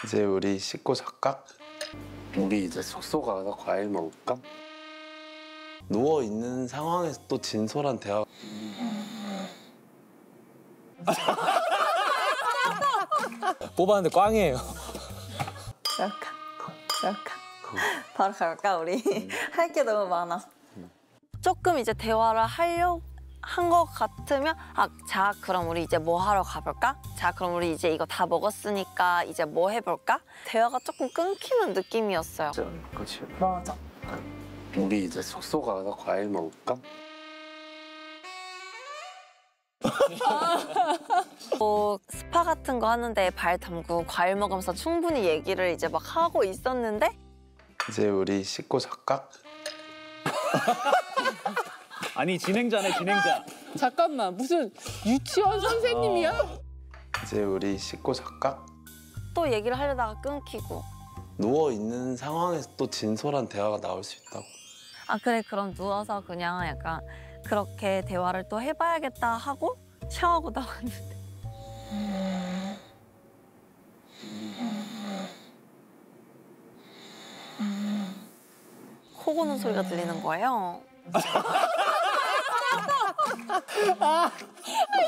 이제 우리 씻고 잘까? 우리 이제 숙소 가서 과일 먹을까? 누워 있는 상황에서 또 진솔한 대화. 뽑았는데 꽝이에요. 그럴까? 바로 갈까 우리? 할 게 너무 많아. 조금 이제 대화를 하려고 한 것 같으면 자 그럼 우리 이제 뭐 하러 가볼까? 자 그럼 우리 이제 이거 다 먹었으니까 이제 뭐 해볼까? 대화가 조금 끊기는 느낌이었어요. 그치. 맞아. 우리 이제 숙소 가서 과일 먹을까? 뭐 스파 같은 거 하는데 발 담그고 과일 먹으면서 충분히 얘기를 이제 막 하고 있었는데 이제 우리 씻고 잘까? 아니 진행자네 진행자. 잠깐만, 무슨 유치원 선생님이야? 이제 우리 씻고 잘까? 또 얘기를 하려다가 끊기고 누워 있는 상황에서 또 진솔한 대화가 나올 수 있다고. 그래 그럼 누워서 그냥 약간 그렇게 대화를 또 해봐야겠다 하고 샤워하고 나왔는데 코 고는 소리가 들리는 거예요.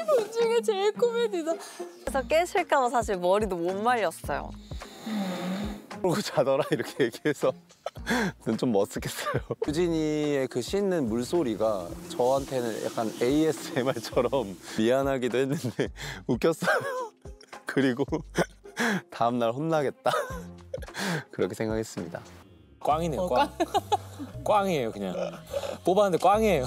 그 중에 제일 코미디다. 그래서 깨실까 봐 사실 머리도 못 말렸어요. 그러고 자더라 이렇게 얘기해서 좀 머쓱했어요. 유진이의 그 씻는 물소리가 저한테는 약간 ASMR처럼 미안하기도 했는데 웃겼어요. 그리고 다음날 혼나겠다 그렇게 생각했습니다. 꽝이네요 꽝. 꽝이에요 그냥. 뽑았는데 꽝이에요.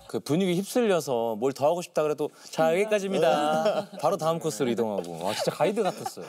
그 분위기 휩쓸려서 뭘 더 하고 싶다 그래도 자 여기까지입니다. 바로 다음 코스로 이동하고. 와 진짜 가이드 같았어요.